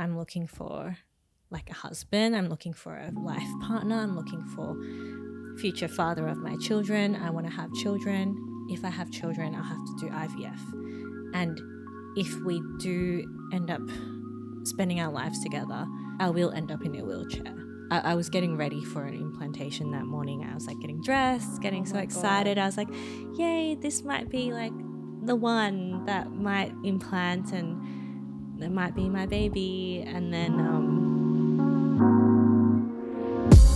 I'm looking for like a husband, I'm looking for a life partner, I'm looking for future father of my children, I want to have children. If I have children, I'll have to do IVF. And if we do end up spending our lives together, I will end up in a wheelchair. I was getting ready for an implantation that morning. I was like getting dressed, getting so excited. God. I was like, yay, this might be like the one that might implant and that might be my baby. And then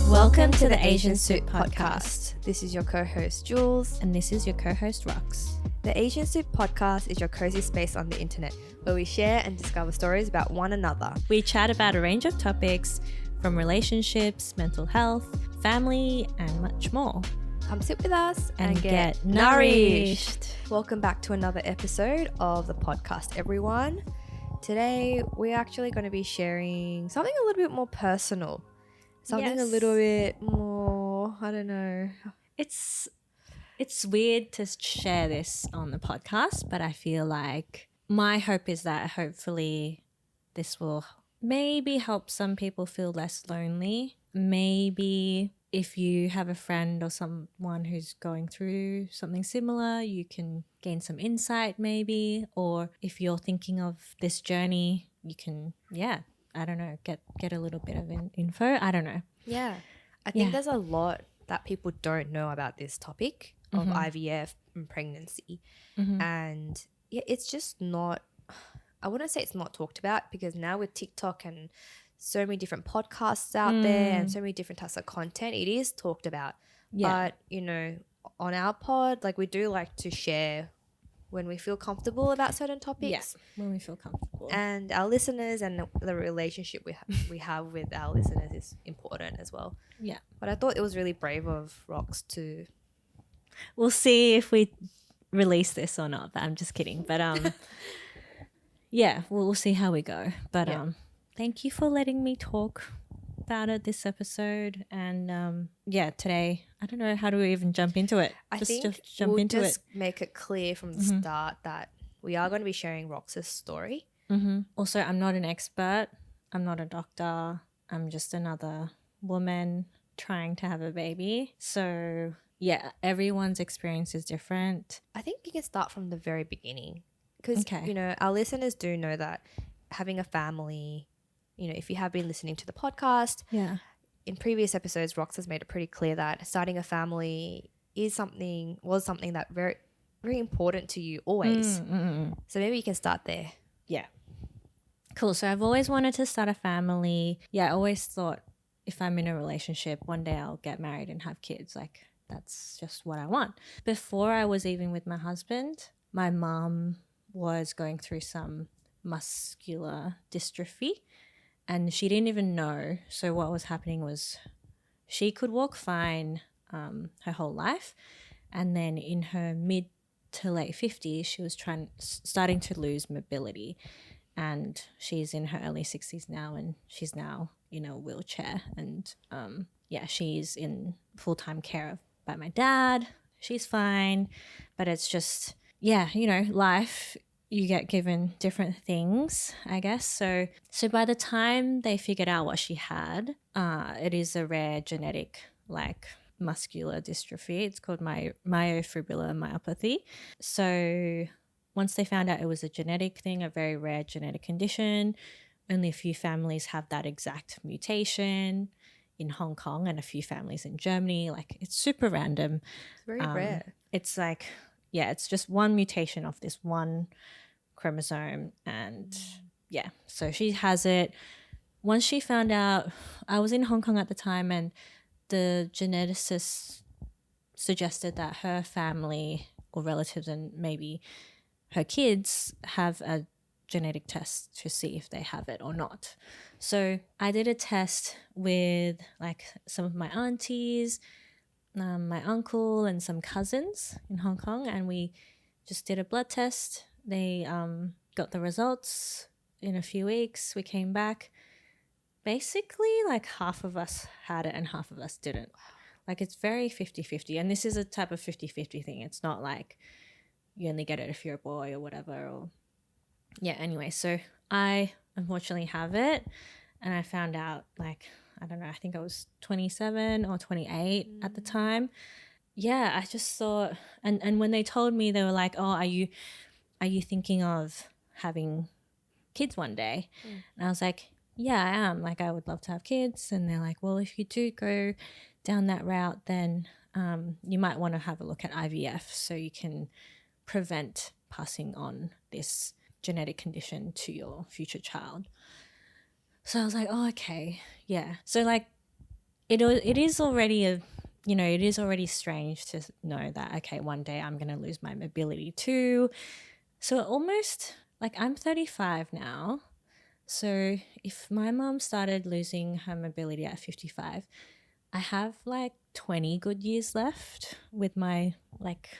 welcome to the Asian Soup Podcast. This is your co-host Jules. And this is your co-host Rox. The Asian Soup Podcast is your cozy space on the internet where we share and discover stories about one another. We chat about a range of topics from relationships, mental health, family, and much more. Come sit with us And get nourished. Welcome back to another episode of the podcast, everyone. Today, we're actually going to be sharing something a little bit more personal. Something a Yes. little bit more, I don't know. It's weird to share this on the podcast, but I feel like my hope is that hopefully this will maybe help some people feel less lonely. Maybe if you have a friend or someone who's going through something similar, you can gain some insight maybe. Or if you're thinking of this journey, you can, I don't know, get a little bit of info. I don't know. Yeah. I think Yeah. there's a lot that people don't know about this topic of IVF and pregnancy. And yeah, it's just not, I wouldn't say it's not talked about, because now with TikTok and so many different podcasts out there and so many different types of content, it is talked about. Yeah. But, you know, on our pod, like, we do like to share when we feel comfortable about certain topics. When we feel comfortable. And our listeners and the relationship we have with our listeners is important as well. Yeah. But I thought it was really brave of Rox to... We'll see if we release this or not, but I'm just kidding. But yeah, we'll see how we go. But Yeah. Thank you for letting me talk about it this episode. And today, I don't know, how do we even jump into it? I think just jump we'll into just make it clear from the start that we are going to be sharing Rox's story. it. Also, I'm not an expert. I'm not a doctor. I'm just another woman trying to have a baby. So yeah, everyone's experience is different. I think you can start from the very beginning because, Okay. you know, our listeners do know that having a family, you know, if you have been listening to the podcast, Yeah. in previous episodes, Rox has made it pretty clear that starting a family was something that very, very important to you always. So maybe you can start there. Yeah. Cool. So I've always wanted to start a family. Yeah, I always thought if I'm in a relationship, one day I'll get married and have kids. Like, that's just what I want. Before I was even with my husband, my mom was going through some muscular dystrophy and she didn't even know. So what was happening was she could walk fine her whole life. And then in her mid to late 50s, she was starting to lose mobility. And she's in her early 60s now, and she's now in a wheelchair. And she's in full-time care by my dad. She's fine, but it's just, life, you get given different things, I guess. So by the time they figured out what she had, it is a rare genetic, like, muscular dystrophy. It's called myofibrillar myopathy. So once they found out it was a genetic thing, a very rare genetic condition, only a few families have that exact mutation in Hong Kong and a few families in Germany. Like, it's super random. It's very rare. It's like, it's just one mutation of this one chromosome. And so she has it. Once she found out, I was in Hong Kong at the time, and the geneticist suggested that her family or relatives and maybe her kids have a genetic test to see if they have it or not. So I did a test with like some of my aunties, my uncle and some cousins in Hong Kong, and we just did a blood test. They got the results in a few weeks. We came back. Basically, like, half of us had it and half of us didn't. Like, it's very 50-50. And this is a type of 50-50 thing. It's not like you only get it if you're a boy or whatever. Or anyway, so I unfortunately have it. And I found out like, I don't know, I think I was 27 or 28 at the time. Yeah, I just thought, and when they told me, they were like, oh, are you thinking of having kids one day? And I was like, yeah, I am. Like, I would love to have kids. And they're like, well, if you do go down that route, then you might want to have a look at IVF so you can prevent passing on this genetic condition to your future child. So I was like, oh, okay, yeah. So like, it is already it is already strange to know that, okay, one day I'm going to lose my mobility too. So almost like I'm 35 now. So if my mom started losing her mobility at 55, I have like 20 good years left with my like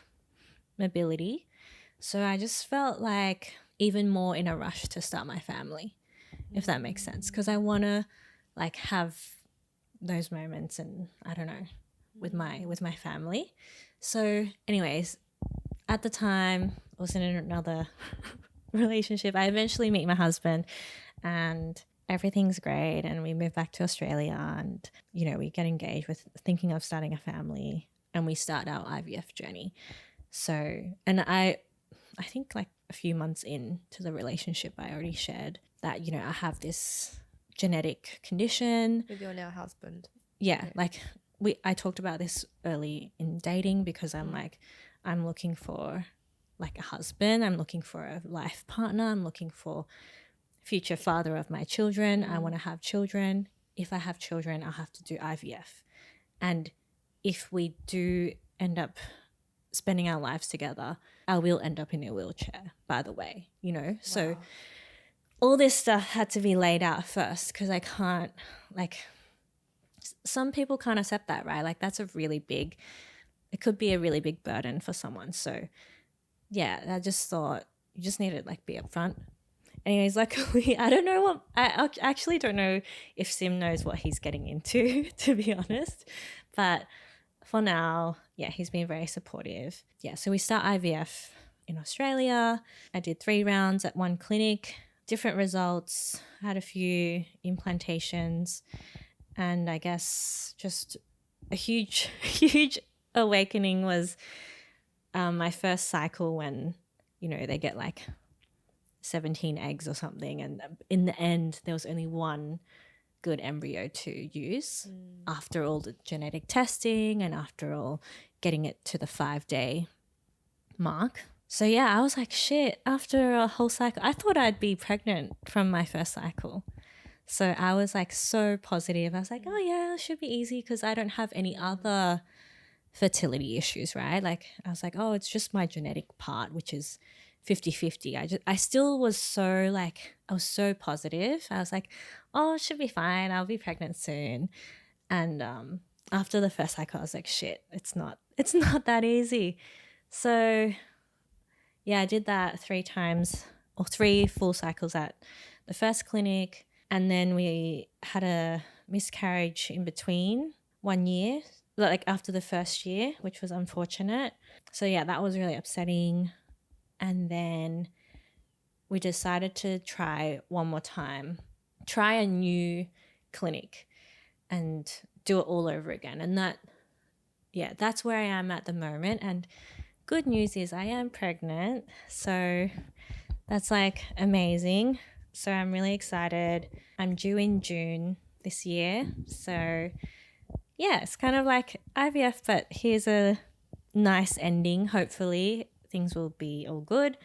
mobility. So I just felt like even more in a rush to start my family, if that makes sense, because I want to like have those moments and I don't know with my family. So anyways, at the time I was in another relationship. I eventually meet my husband and everything's great and we move back to Australia and we get engaged with thinking of starting a family and we start our IVF journey. So, and I think like a few months into the relationship I already shared that I have this genetic condition with your now husband. Yeah, like I talked about this early in dating because I'm like, I'm looking for like a husband, I'm looking for a life partner, I'm looking for future father of my children. I want to have children. If I have children, I'll have to do IVF. And if we do end up spending our lives together, I will end up in a wheelchair, by the way, So all this stuff had to be laid out first because I can't, like, some people can't accept that, right? Like that's it could be a really big burden for someone. So yeah, I just thought you just need to like be upfront. Anyways, luckily, I don't know I actually don't know if Sim knows what he's getting into, to be honest. But for now, yeah, he's been very supportive. Yeah, so we start IVF in Australia. I did 3 rounds at one clinic, different results, had a few implantations, and I guess just a huge, huge awakening was my first cycle when, they get like 17 eggs or something. And in the end, there was only one good embryo to use after all the genetic testing and after all getting it to the 5-day mark. So yeah, I was like, shit, after a whole cycle, I thought I'd be pregnant from my first cycle. So I was like so positive. I was like, oh yeah, it should be easy because I don't have any other fertility issues, right? Like I was like, oh, it's just my genetic part, which is 50-50. I still was so like, I was so positive. I was like, oh, it should be fine. I'll be pregnant soon. And after the first cycle, I was like, shit, it's not that easy. So yeah, I did that 3 times or 3 full cycles at the first clinic. And then we had a miscarriage in between 1 year, like after the first year, which was unfortunate. So yeah, that was really upsetting. And then we decided to try one more time, try a new clinic and do it all over again. And that's where I am at the moment. And good news is I am pregnant. So that's like amazing. So I'm really excited. I'm due in June this year. So yeah, it's kind of like IVF, but here's a nice ending. Hopefully things will be all good.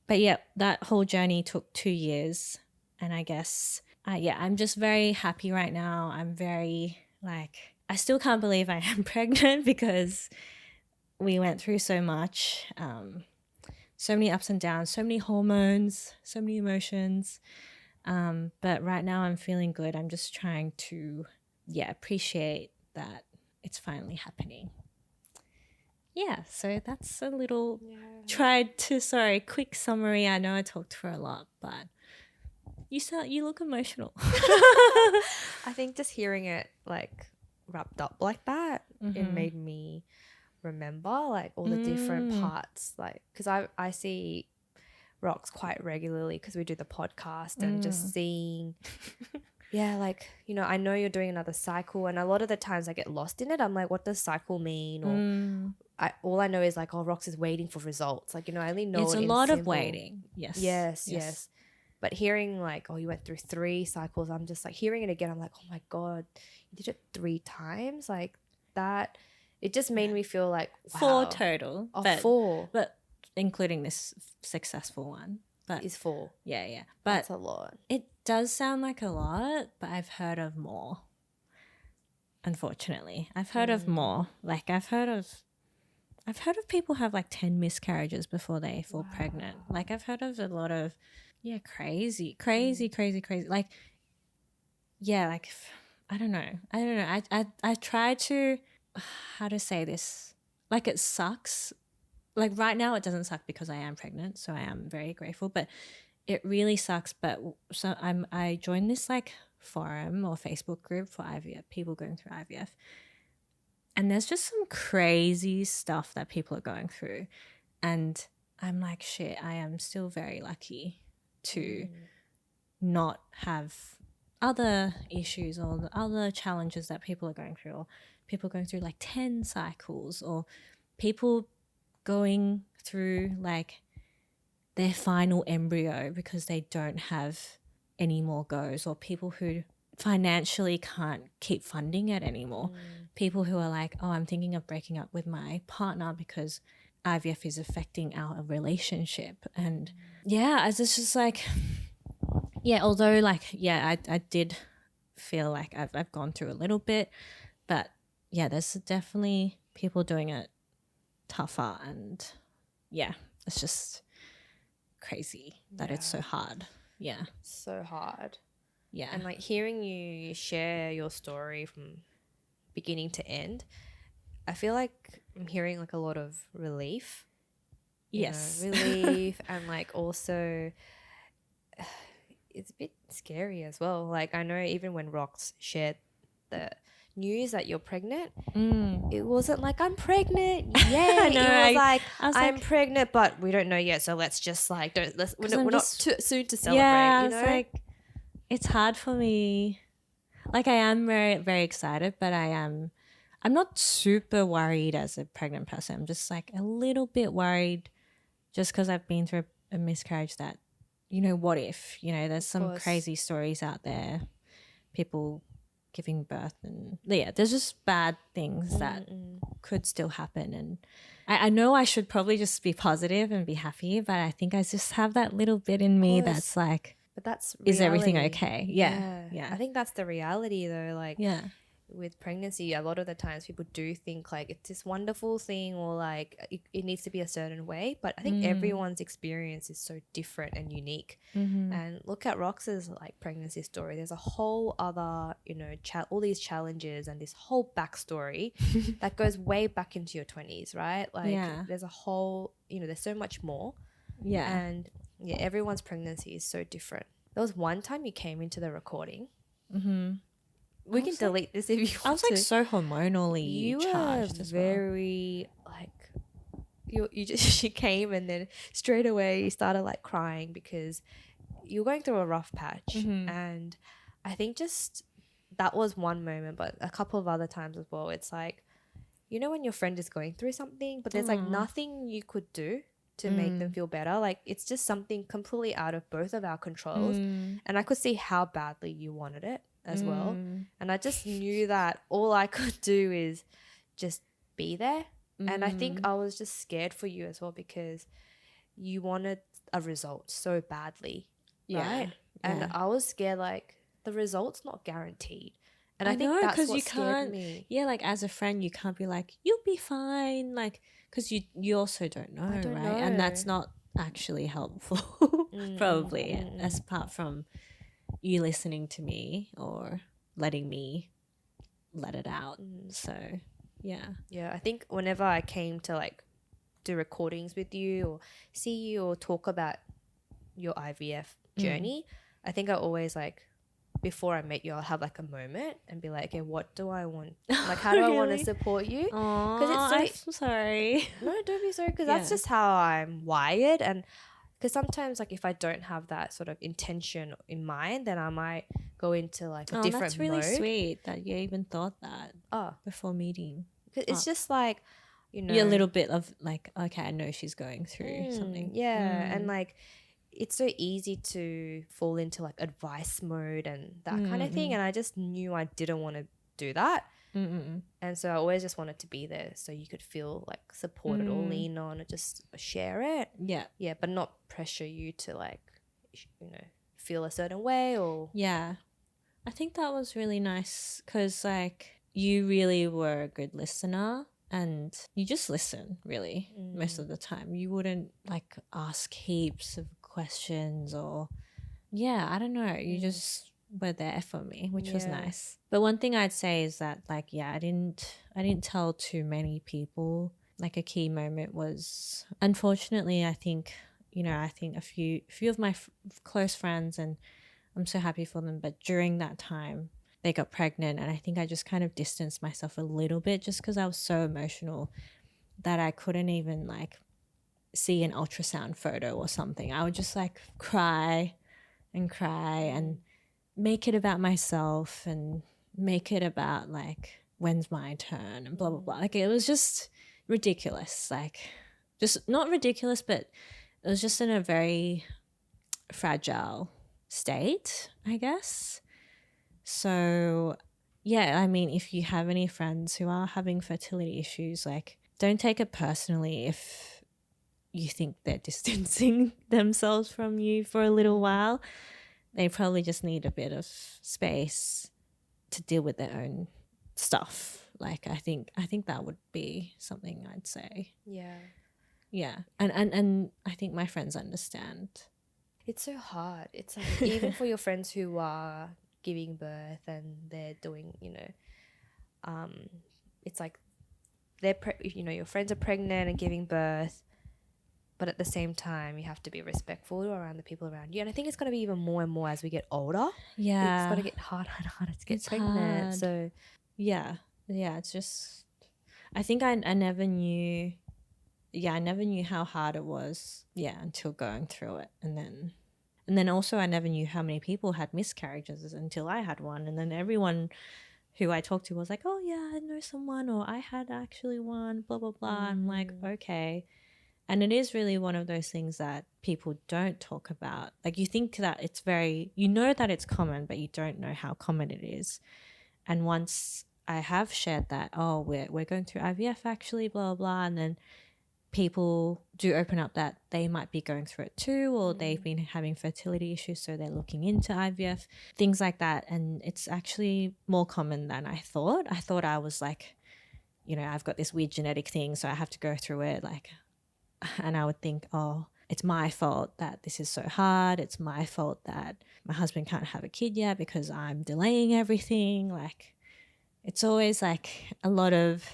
But yeah, that whole journey took 2 years. And I guess, I'm just very happy right now. I'm very I still can't believe I am pregnant because we went through so much. So many ups and downs, so many hormones, so many emotions. But right now I'm feeling good. I'm just trying to, appreciate that it's finally happening. Yeah, so that's a little quick summary. I know I talked for a lot, but you look emotional. I think just hearing it like wrapped up like that, it made me remember like all the different parts, like because I see Rox quite regularly because we do the podcast and just seeing, yeah, like, you know, I know you're doing another cycle, and a lot of the times I get lost in it. I'm like, what does cycle mean? Or all I know is like, oh, Rox is waiting for results. Like, you know, I only know it's it a in lot of simple. waiting. Yes. Yes. But hearing like, oh, you went through 3 cycles, I'm just like hearing it again. I'm like, oh my God, you did it 3 times? Like that, it just made me feel like, wow. 4 total. Oh, but, 4. But including this successful one. But is 4. Yeah. But that's a lot. It does sound like a lot, but I've heard of more. Unfortunately, I've heard of more. Like I've heard of people have like 10 miscarriages before they fall pregnant. Like I've heard of a lot of crazy. Like like I don't know. I try to how to say this. Like it sucks. Like right now it doesn't suck because I am pregnant, so I am very grateful, but it really sucks. But so I joined this like forum or Facebook group for IVF, people going through IVF. And there's just some crazy stuff that people are going through. And I'm like, shit, I am still very lucky to not have other issues or the other challenges that people are going through, or people going through like 10 cycles, or people going through like their final embryo because they don't have any more goes, or people who financially can't keep funding it anymore. People who are like, oh, I'm thinking of breaking up with my partner because IVF is affecting our relationship. And it's just like, although like, I did feel like I've gone through a little bit, but there's definitely people doing it tougher, and it's just crazy that it's so hard. So hard. Yeah. And like hearing you share your story from beginning to end, I feel like I'm hearing like a lot of relief. Yes. Relief and like also it's a bit scary as well. Like I know even when Rox shared the news that you're pregnant, it wasn't like I'm pregnant. Yeah, no, it was I'm pregnant, but we don't know yet. So let's just like we're not too soon to celebrate. Yeah, you know? It's like it's hard for me. Like I am very, very excited, but I'm not super worried as a pregnant person. I'm just like a little bit worried, just because I've been through a miscarriage. That what if there's some crazy stories out there, people giving birth, and there's just bad things that could still happen. And I know I should probably just be positive and be happy, but I think I just have that little bit in me that's like, but that's reality. Is everything okay? Yeah. I think that's the reality though. Like with pregnancy, a lot of the times people do think like it's this wonderful thing, or like it needs to be a certain way, but I think everyone's experience is so different and unique. And look at Rox's like pregnancy story. There's a whole other all these challenges and this whole backstory that goes way back into your 20s, right? Like there's a whole there's so much more. And everyone's pregnancy is so different. There was one time you came into the recording. We can delete this if you want. I was like so hormonally charged. You were very like you came, and then straight away you started like crying because you were going through a rough patch. And I think just that was one moment, but a couple of other times as well. It's like when your friend is going through something, but there's like nothing you could do to make them feel better. Like it's just something completely out of both of our controls. And I could see how badly you wanted it as well. And I just knew that all I could do is just be there. And I think I was just scared for you as well, because you wanted a result so badly. Right? And I was scared like the result's not guaranteed. And I think that's what scared me. Yeah, like as a friend, you can't be like, you'll be fine. Like, because you also don't know, right? And that's not actually helpful, probably, as apart from you listening to me or letting me let it out. So, I think whenever I came to like do recordings with you or see you or talk about your IVF journey, I think I always like, before I met you, I'll have like a moment and be like, okay, what do I want? Like, how do I want to support you? Because I'm sorry. No, don't be sorry, because that's just how I'm wired. And Because sometimes, like, if I don't have that sort of intention in mind, then I might go into like a Oh, different that's really mode. sweet that you even thought that Oh, before meeting. because it's just like, you know, You're a little bit of like, okay, I know she's going through something. Yeah, and like it's so easy to fall into like advice mode and that kind of thing. And I just knew I didn't want to do that. And so I always just wanted to be there so you could feel like supported or lean on or just share it. Yeah. Yeah, but not pressure you to like, you know, feel a certain way or. Yeah. I think that was really nice because, like, you really were a good listener and you just listen, really, most of the time. You wouldn't, like, ask heaps of questions or, yeah, I don't know. You just were there for me, which was nice. But one thing I'd say is that, like, yeah, I didn't tell too many people. Like, a key moment was, unfortunately, I think, you know, I think a few of my close friends, and I'm so happy for them, but during that time they got pregnant, and I think I just kind of distanced myself a little bit just because I was so emotional that I couldn't even like see an ultrasound photo or something. I would just like cry and make it about myself and make it about like when's my turn and blah blah blah. Like, it was just ridiculous. Like, just not ridiculous, but it was just in a very fragile state, I guess. So, yeah, I mean, if you have any friends who are having fertility issues, like, don't take it personally if you think they're distancing themselves from you for a little while. They probably just need a bit of space to deal with their own stuff. Like, I think that would be something I'd say. Yeah. Yeah. And I think my friends understand. It's so hard. It's like even for your friends who are giving birth and they're doing, you know, it's like you know, your friends are pregnant and giving birth, but at the same time, you have to be respectful around the people around you. And I think it's going to be even more and more as we get older. Yeah. It's going to get harder and harder to get It's pregnant. hard. So, yeah, it's just, I think I never knew, I never knew how hard it was, until going through it. And then also I never knew how many people had miscarriages until I had one. And then everyone who I talked to was like, oh yeah, I know someone, or I had actually one, blah, blah, blah. I'm like, okay. And it is really one of those things that people don't talk about. Like, you think that it's you know that it's common, but you don't know how common it is. And once I have shared that, oh, we're going through IVF actually, blah, blah, blah, and then people do open up that they might be going through it too, or they've been having fertility issues, so they're looking into IVF, things like that. And it's actually more common than I thought. I thought I was like, you know, I've got this weird genetic thing, so I have to go through it. Like, and I would think, oh, it's my fault that this is so hard. It's my fault that my husband can't have a kid yet because I'm delaying everything. Like, it's always like a lot of,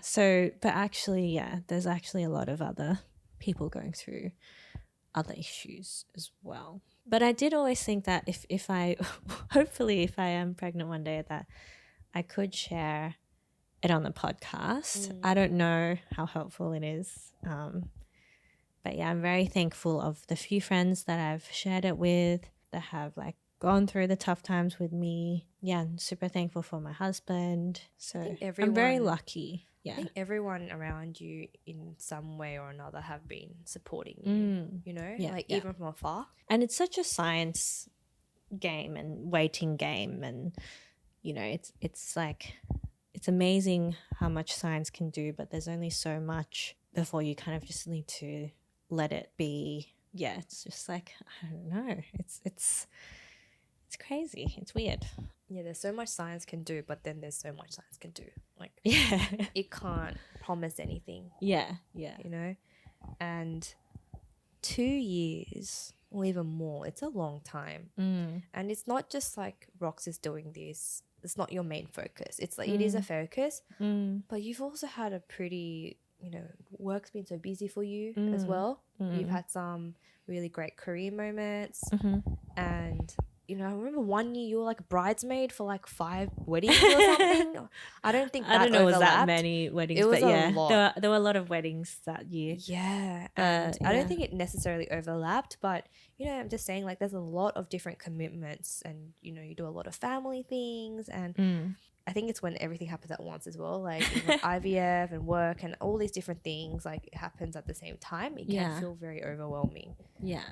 So, but actually, there's actually a lot of other people going through other issues as well. But I did always think that if I, hopefully if I am pregnant one day, that I could share it on the podcast. I don't know how helpful it is. But yeah, I'm very thankful of the few friends that I've shared it with that have like gone through the tough times with me. Yeah, I'm super thankful for my husband. So I'm very lucky. Yeah. I think everyone around you in some way or another have been supporting you, you know, even from afar. And it's such a science game and waiting game. And, you know, it's like, it's amazing how much science can do, but there's only so much before you kind of just need to let it be. Yeah, it's just like, I don't know. It's crazy. It's weird. Yeah, there's so much science can do, but then there's so much science can do. Like, Yeah. it can't promise anything. Yeah. You know? And 2 years or even more, it's a long time. And it's not just like Rox is doing this. It's not your main focus. It's like, it is a focus, but you've also had a pretty, you know, work's been so busy for you as well. You've had some really great career moments, and you know, I remember one year you were like a bridesmaid for like 5 weddings or something. I don't think that I don't know, it was that overlapped. many weddings, It was but a yeah, lot. there were a lot of weddings that year. Yeah, and But I don't yeah, think it necessarily overlapped, but you know, I'm just saying like there's a lot of different commitments, and you know, you do a lot of family things, and I think it's when everything happens at once as well, like you know, IVF and work and all these different things like it happens at the same time. It can yeah, feel very overwhelming. yeah,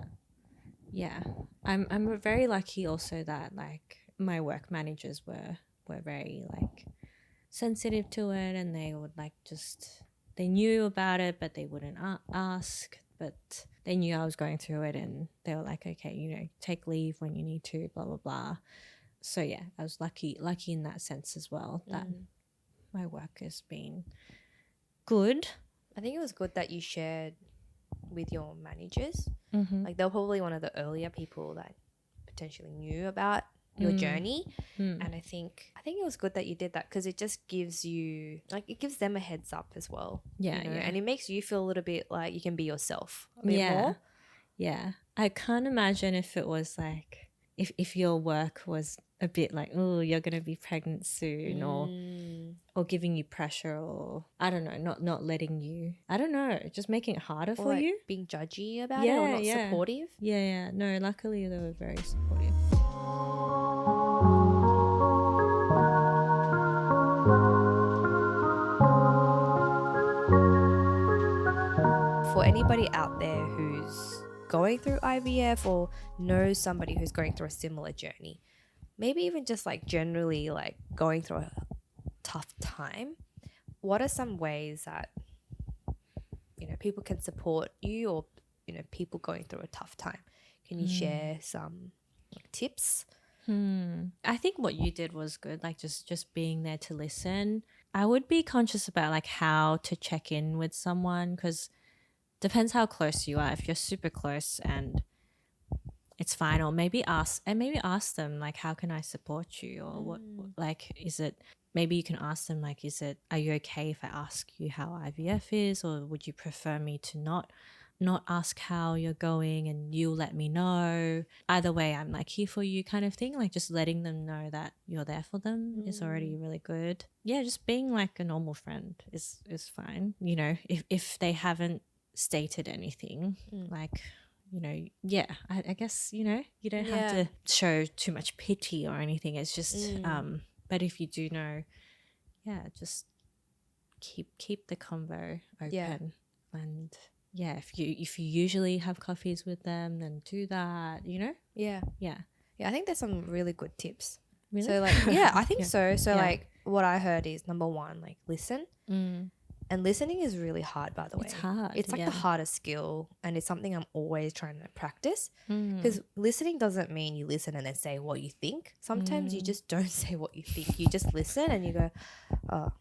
yeah. I'm very lucky also that like my work managers were very like sensitive to it, and they would like just they knew about it, but they wouldn't ask, but they knew I was going through it, and they were like, okay, you know, take leave when you need to, blah blah blah. So yeah, I was lucky in that sense as well, that my work has been good. I think it was good that you shared with your managers. Mm-hmm. Like they were probably one of the earlier people that potentially knew about your journey, and I think it was good that you did that because it just gives you like it gives them a heads up as well. Yeah, you know, yeah. and it makes you feel a little bit like you can be yourself a bit Yeah. more. Yeah. I can't imagine if it was like if your work was a bit like, oh, you're gonna be pregnant soon, or giving you pressure, or I don't know, not letting you, I don't know, just making it harder Or for like you. being judgy about it or not supportive. Yeah. No, luckily they were very supportive. For anybody out there who's going through IVF or knows somebody who's going through a similar journey, maybe even just like generally like going through a tough time, what are some ways that you know people can support you, or you know people going through a tough time? Can you share some like, tips? I think what you did was good, like just being there to listen. I would be conscious about like how to check in with someone, because depends how close you are. If you're super close and it's fine, or maybe ask them like, how can I support you, or what, like, is it, maybe you can ask them like, are you okay if I ask you how IVF is, or would you prefer me to not ask how you're going and you'll let me know? Either way, I'm like here for you, kind of thing. Like just letting them know that you're there for them is already really good. Yeah, just being like a normal friend is fine. You know, if they haven't stated anything, like, you know, yeah, I guess, you know, you don't have to show too much pity or anything. It's just but if you do know, yeah, just keep the convo open. And yeah, if you usually have coffees with them, then do that, you know? Yeah, I think there's some really good tips. Really? So like I think so Yeah. like what I heard is number one, like listen. And listening is really hard, by the way. It's hard. It's like the hardest skill, and it's something I'm always trying to practice. Because listening doesn't mean you listen and then say what you think. Sometimes you just don't say what you think. You just listen and you go, oh,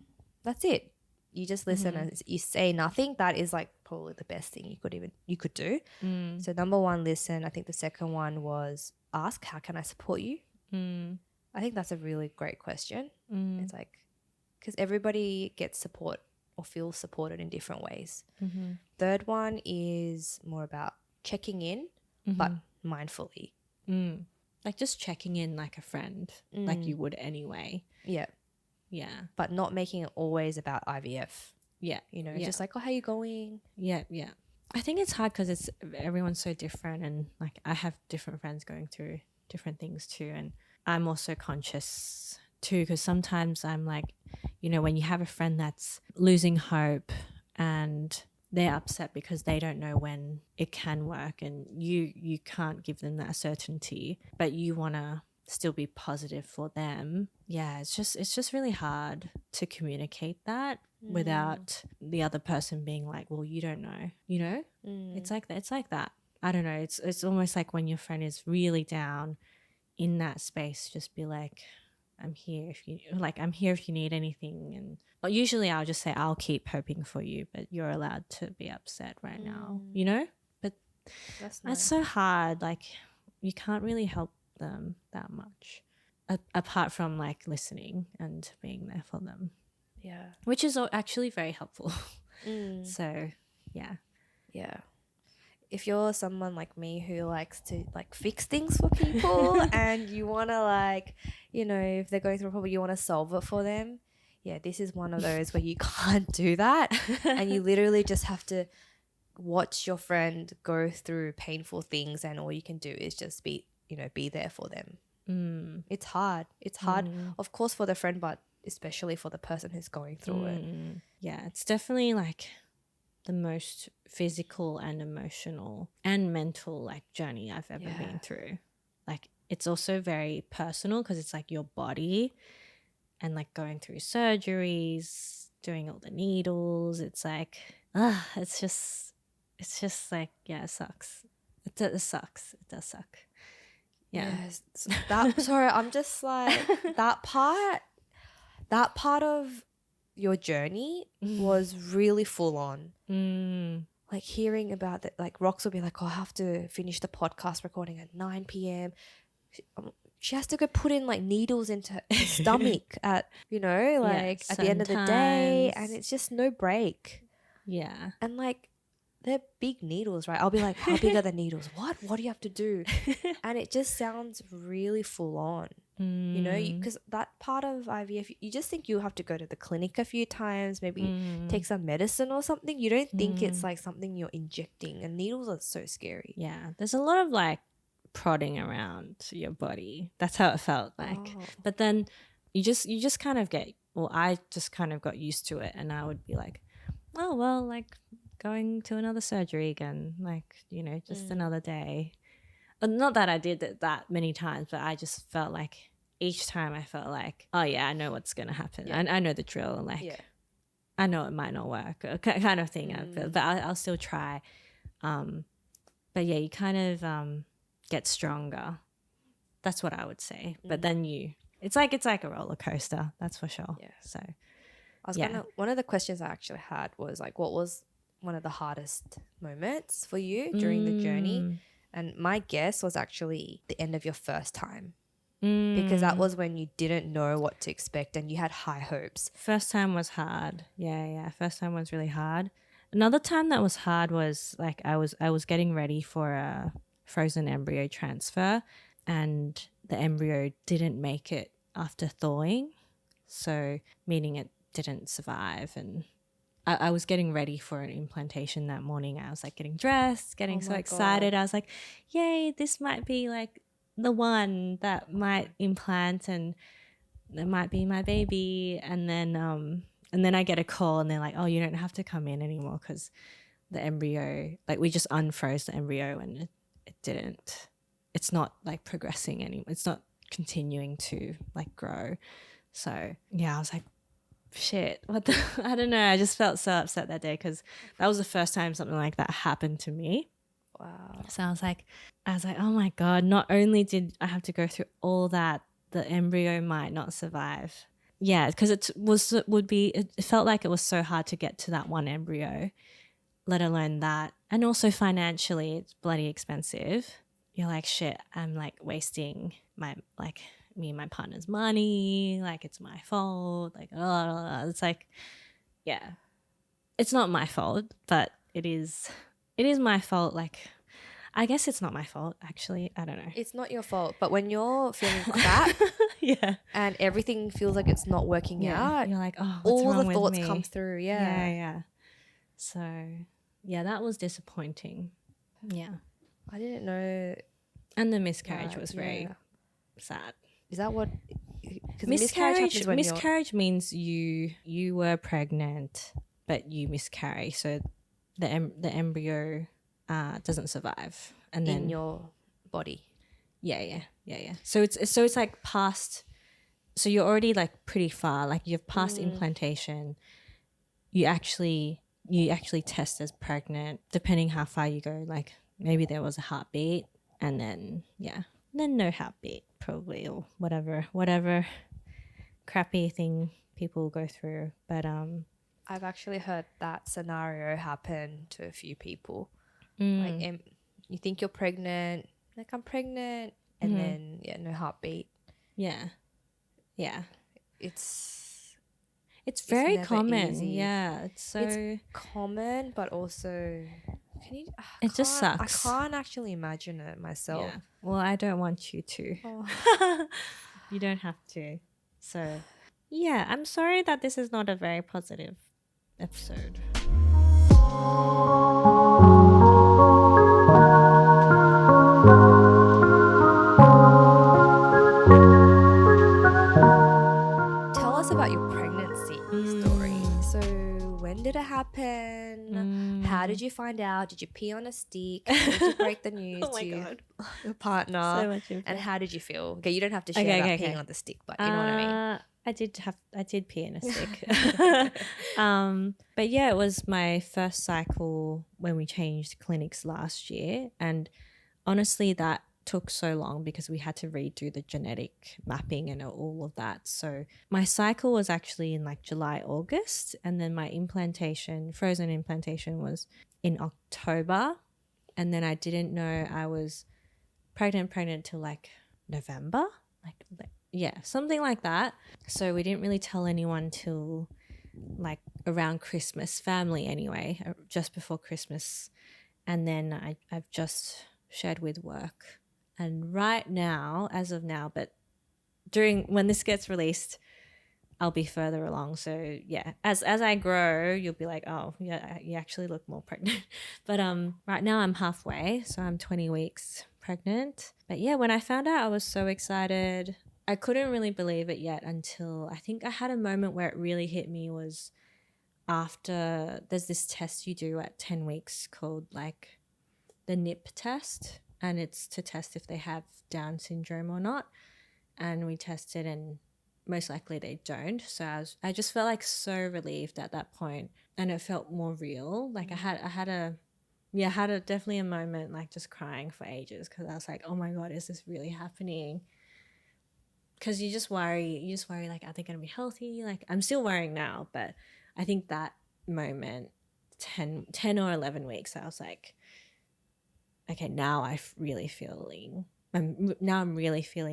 that's it. You just listen and you say nothing. That is like probably the best thing you could do. So number one, listen. I think the second one was ask, how can I support you? I think that's a really great question. It's like, because everybody gets support or feels supported in different ways. Third one is more about checking in, but mindfully. Like just checking in like a friend, like you would anyway. Yeah. Yeah. But not making it always about IVF. Yeah. You know, just like, oh, how you going? Yeah. Yeah. I think it's hard because everyone's so different, and like I have different friends going through different things too, and I'm also conscious too, because sometimes I'm like, you know, when you have a friend that's losing hope and they're upset because they don't know when it can work, and you can't give them that certainty, but you want to still be positive for them. Yeah, it's just really hard to communicate that without the other person being like, well, you don't know, you know? It's like that. I don't know. It's almost like when your friend is really down in that space, just be like, I'm here if you need anything. And usually I'll just say, I'll keep hoping for you, but you're allowed to be upset right now, you know? But that's so hard. Like you can't really help them that much apart from like listening and being there for them. Yeah. Which is actually very helpful. So, yeah. Yeah. if you're someone like me who likes to like fix things for people and you want to like, you know, if they're going through a problem, you want to solve it for them. Yeah, this is one of those where you can't do that. And you literally just have to watch your friend go through painful things, and all you can do is just be there for them. It's hard. It's hard, of course, for the friend, but especially for the person who's going through it. Yeah, it's definitely like the most physical and emotional and mental like journey I've ever been through. Like it's also very personal because it's like your body and like going through surgeries, doing all the needles. It's like, it's just like, yeah, it sucks. It sucks. It does suck. Yeah. Yes. Sorry, I'm just like that part of your journey was really full on. Like hearing about that, like Rox will be like, oh, I have to finish the podcast recording at 9 p.m. She has to go put in like needles into her stomach at, like at the end of the day, and it's just no break. Yeah. And like they're big needles, right? I'll be like, how big are the needles? What do you have to do? And it just sounds really full on. Because that part of IVF, you just think you have to go to the clinic a few times, maybe take some medicine or something. You don't think it's like something you're injecting, and needles are so scary. Yeah, there's a lot of like prodding around your body. That's how it felt like. But then you just kind of I just kind of got used to it, and I would be like, oh well, like going to another surgery again, like, just another day. Not that I did it that many times, but I just felt like each time I felt like, oh yeah, I know what's going to happen. Yeah. I know the drill. And like, I know it might not work, kind of thing. I feel, but I'll still try. But yeah, you kind of get stronger. That's what I would say. But then it's like a roller coaster. That's for sure. Yeah. So one of the questions I actually had was like, what was one of the hardest moments for you during the journey? And my guess was actually the end of your first time, because that was when you didn't know what to expect and you had high hopes. First time was hard. Yeah. First time was really hard. Another time that was hard was like I was getting ready for a frozen embryo transfer, and the embryo didn't make it after thawing, so meaning it didn't survive. And I was getting ready for an implantation that morning. I was like getting dressed, getting so excited. I was like, yay, this might be like the one that might implant and that might be my baby. And then I get a call and they're like, oh, you don't have to come in anymore because the embryo, like we just unfroze the embryo and it's not like progressing anymore. It's not continuing to like grow. So yeah, I was like, shit, I don't know. I just felt so upset that day because that was the first time something like that happened to me. Wow. So I was like, oh my God, not only did I have to go through all that, the embryo might not survive. Yeah, because it felt like it was so hard to get to that one embryo, let alone that. And also financially, it's bloody expensive. You're like, shit, I'm like wasting me and my partner's money, like it's my fault, like it's like, yeah, it's not my fault, but it is my fault. Like I guess it's not my fault actually, I don't know, it's not your fault, but when you're feeling crap yeah, and everything feels like it's not working out, you're like, oh, what's all wrong the with thoughts me? come through. Yeah. So yeah, that was disappointing. Yeah, I didn't know. And the miscarriage was very sad. Is that what? Miscarriage means you were pregnant, but you miscarry. So the embryo doesn't survive, and then in your body. Yeah. So it's like past. So you're already like pretty far. Like you've passed implantation. You actually test as pregnant, depending how far you go. Like maybe there was a heartbeat, and then no heartbeat probably, or whatever crappy thing people go through. But I've actually heard that scenario happen to a few people. Like you think you're pregnant, like I'm pregnant, and then no heartbeat. Yeah. It's very common. easy. Yeah, it's so it's common, but also Can you? It just sucks. I can't actually imagine it myself. Yeah. Well, I don't want you to. Oh. You don't have to. So, yeah, I'm sorry that this is not a very positive episode. Tell us about your pregnancy story. So, when did it happen? How did you find out? Did you pee on a stick? How did you break the news Oh my to God. your partner? So much info. And how did you feel? Okay, you don't have to share about peeing on the stick, but you know what I mean. I did pee in a stick. But yeah, it was my first cycle when we changed clinics last year, and honestly that took so long because we had to redo the genetic mapping and all of that. So my cycle was actually in like July, August, and then my frozen implantation was in October, and then I didn't know I was pregnant till like November, yeah, something like that. So we didn't really tell anyone till like around Christmas, family anyway, just before Christmas. And then I've just shared with work. And right now, as of now, but when this gets released, I'll be further along. So yeah, as I grow, you'll be like, oh yeah, you actually look more pregnant. But right now I'm halfway, so I'm 20 weeks pregnant. But yeah, when I found out, I was so excited. I couldn't really believe it yet until I think I had a moment where it really hit me was after there's this test you do at 10 weeks called like the NIP test, and it's to test if they have Down syndrome or not. And we tested and most likely they don't. So I just felt like so relieved at that point, and it felt more real. Like I had definitely a moment like just crying for ages because I was like, oh my God, is this really happening? Because you just worry like, are they going to be healthy? Like I'm still worrying now, but I think that moment 10 or 11 weeks I was like, okay, now I'm really feeling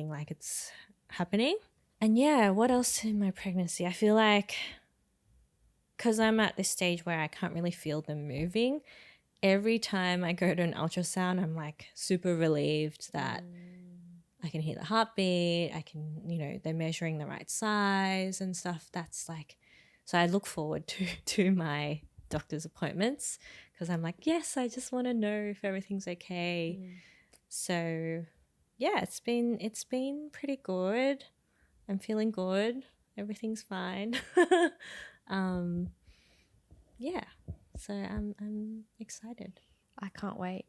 like it's happening. And yeah, what else in my pregnancy? I feel like because I'm at this stage where I can't really feel them moving, every time I go to an ultrasound, I'm like super relieved that I can hear the heartbeat. I can, they're measuring the right size and stuff. That's like, so I look forward to my doctor's appointments because I'm like, yes, I just want to know if everything's okay. So yeah, it's been pretty good. I'm feeling good. Everything's fine. Yeah. So I'm excited. I can't wait.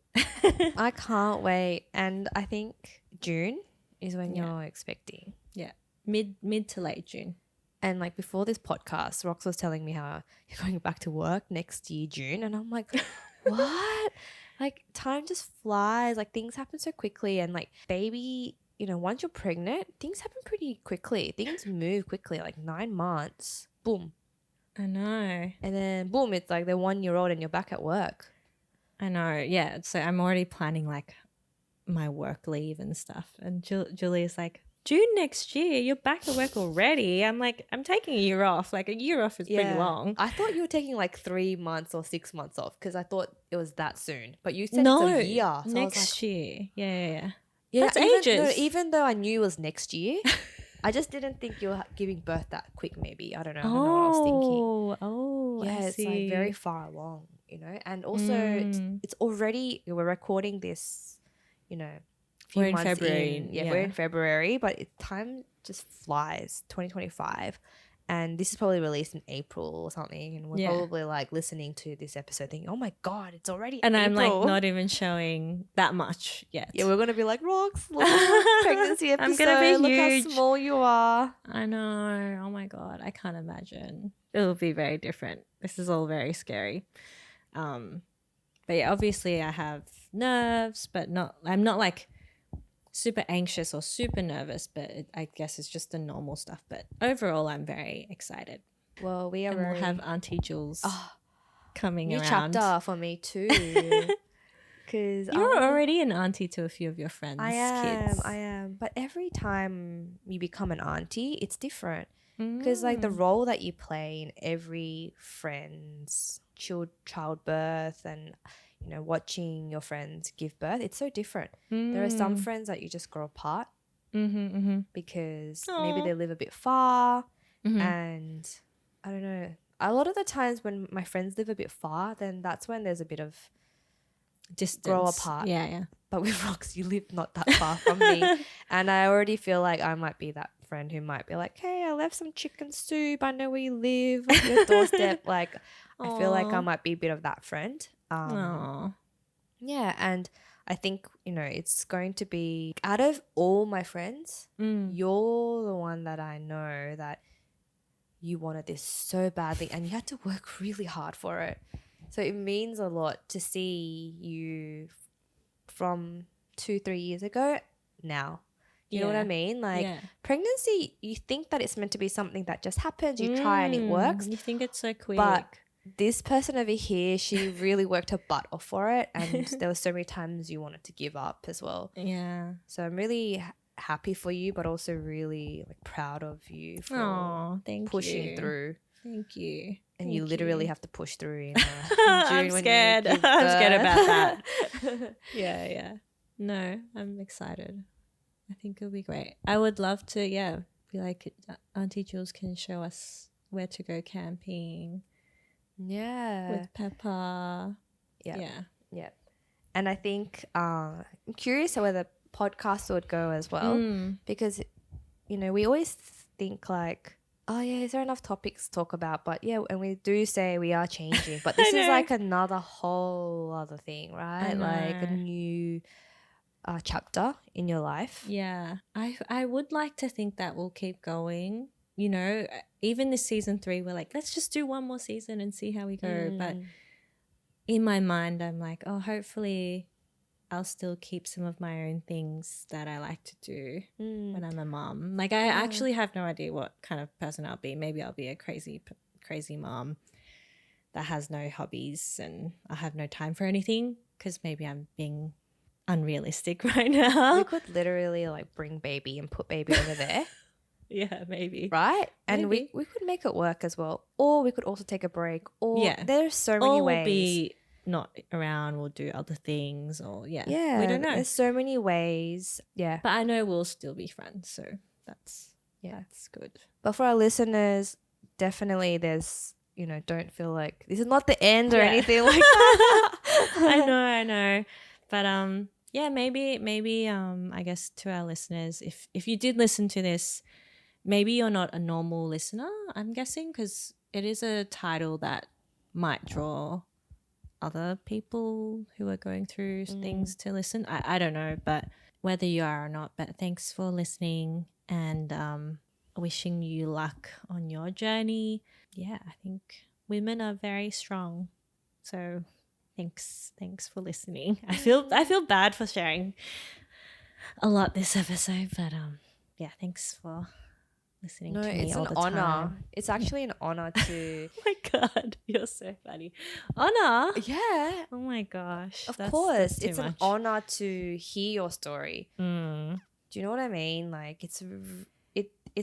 I can't wait. And I think June is when you're expecting. Yeah. Mid to late June. And like before this podcast, Rox was telling me how you're going back to work next year, June. And I'm like, what? Like time just flies. Like things happen so quickly. And like baby, once you're pregnant, things happen pretty quickly. Things move quickly, like 9 months. Boom. I know. And then boom, it's like they're 1 year old and you're back at work. I know. Yeah. So I'm already planning like my work leave and stuff. And Julia's like, June next year, you're back at work already. I'm like, I'm taking a year off. Like a year off is pretty long. I thought you were taking like 3 months or 6 months off because I thought it was that soon. But you said it's a year. So next year. Yeah. Yeah, that's ages. Even though I knew it was next year, I just didn't think you were giving birth that quick. Maybe I don't know. I don't know what I was thinking. Oh, yeah, it's like very far along, And also, it's already we're recording this, we're in February. Yeah, we're in February, but time just flies. 2025. And this is probably released in April or something. And we're probably like listening to this episode thinking, oh my God, it's already and April. I'm like not even showing that much yet. Yeah, we're going to be like, Rox, look at the pregnancy episode. I'm going to be huge. Look how small you are. I know. Oh my God. I can't imagine. It will be very different. This is all very scary. But yeah, obviously I have nerves, but I'm not like super anxious or super nervous, but I guess it's just the normal stuff. But overall, I'm very excited. Well, we'll have Auntie Jules coming new around. Chapter for me too. Because you're already an auntie to a few of your friends' kids. I am. But every time you become an auntie, it's different. Because like the role that you play in every friend's childbirth and you know, watching your friends give birth, it's so different. There are some friends that you just grow apart because maybe Aw. they live a bit far, and I don't know. A lot of the times when my friends live a bit far, then that's when there's a bit of Distance. grow apart. Yeah. But with Rox, you live not that far from me. And I already feel like I might be that friend who might be like, hey, I left some chicken soup. I know where you live on your doorstep. Like, I feel like I Aw. might be a bit of that friend. Aw. Yeah. And I think, you know, it's going to be out of all my friends, you're the one that I know that you wanted this so badly and you had to work really hard for it. So it means a lot to see you from 2-3 years ago now. Do you know what I mean? Like pregnancy, you think that it's meant to be something that just happens, you try and it works. You think it's so quick. But this person over here, she really worked her butt off for it, and there were so many times you wanted to give up as well. Yeah. So I'm really happy for you, but also really like proud of you for pushing through. Thank you. And you literally have to push through in June. I'm scared. I'm scared about that. Yeah. No, I'm excited. I think it'll be great. I would love to, be like Auntie Jules can show us where to go camping. Yeah. With Peppa. Yeah. And I think I'm curious where the podcast would go as well, because, you know, we always think like, oh yeah, is there enough topics to talk about? But yeah, and we do say we are changing, but this is like another whole other thing, right? Like a new chapter in your life. Yeah, I would like to think that we'll keep going. You know, even this season 3, we're like, let's just do one more season and see how we go. But in my mind, I'm like, oh, hopefully I'll still keep some of my own things that I like to do when I'm a mom. Like, I actually have no idea what kind of person I'll be. Maybe I'll be a crazy mom that has no hobbies and I have no time for anything, because maybe I'm being unrealistic right now. We could literally like bring baby and put baby over there. Yeah, maybe. Right? And we could make it work as well. Or we could also take a break. Or there's so many ways. Or we'll be not around, we'll do other things, or we don't know. There's so many ways. Yeah. But I know we'll still be friends, so that's good. But for our listeners, definitely there's, you know, don't feel like this is not the end or anything like that. I know. But maybe I guess to our listeners, if you did listen to this, maybe you're not a normal listener, I'm guessing, because it is a title that might draw other people who are going through things to listen. I don't know, but whether you are or not, but thanks for listening, and wishing you luck on your journey. Yeah, I think women are very strong. So thanks for listening. I feel bad for sharing a lot this episode, but thanks for listening to me all the time. It's an honor. It's actually an honor to Oh my God, you're so funny. Honor? Yeah. Oh my gosh. Of course. It's an honor to hear your story. Mm. Do you know what I mean? Like it's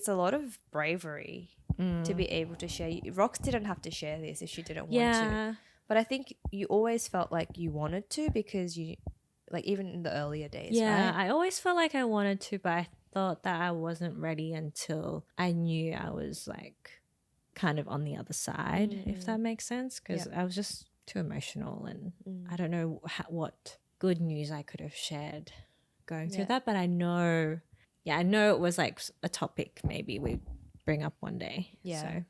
a lot of bravery to be able to share. Rox didn't have to share this if she didn't want to. But I think you always felt like you wanted to, because you, like, even in the earlier days, yeah, right? I always felt like I wanted to, but I thought that I wasn't ready until I knew I was like kind of on the other side, if that makes sense, because I was just too emotional, and I don't know what good news I could have shared going through that, but I know it was like a topic maybe we'd bring up one day. Yeah. So.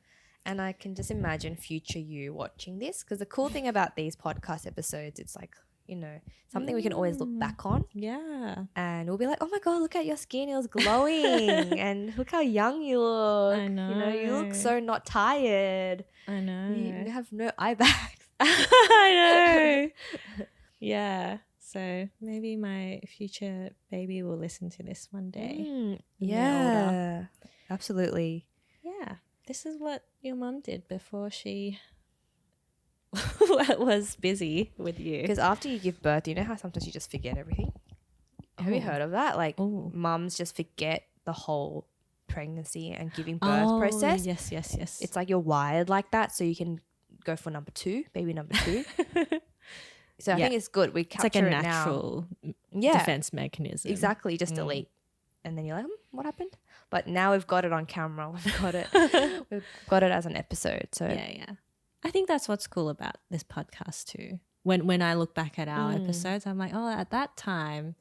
And I can just imagine future you watching this, because the cool thing about these podcast episodes, it's like, you know, something we can always look back on. Yeah. And we'll be like, oh my God, look at your skin. It was glowing. And look how young you look. I know. You know, you look so not tired. I know. You have no eye bags. I know. Yeah. So maybe my future baby will listen to this one day. Yeah. Absolutely. Yeah. This is what your mum did before she was busy with you. Because after you give birth, you know how sometimes you just forget everything? Have you heard of that? Like mums just forget the whole pregnancy and giving birth process. Yes. It's like you're wired like that, so you can go for baby number two. So I think it's good. We It's like capture a it now. natural Yeah, defense mechanism. exactly. Just delete, and then you're like, what happened? But now we've got it on camera. We've got it. We've got it as an episode. So Yeah. I think that's what's cool about this podcast too. When I look back at our episodes, I'm like, oh, at that time,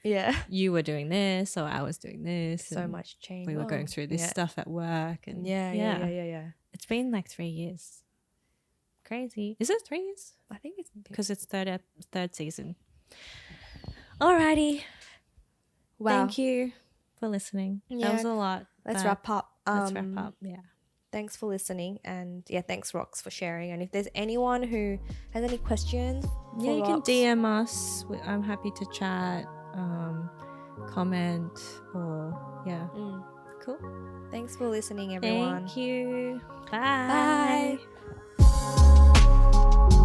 yeah, you were doing this, or I was doing this. so and much change. We were going through this stuff at work, and Yeah. It's been like 3 years. Crazy. Is it 3 years? I think it's Because it's third season. Alrighty. wow. Thank you for listening. Yeah. That was a lot. Let's but wrap up. Let's wrap up. Yeah. Thanks for listening, and thanks Rox for sharing. And if there's anyone who has any questions, Yeah, you can Rox, DM us. I'm happy to chat, comment, or cool. Thanks for listening, everyone. Thank you. Bye. Bye.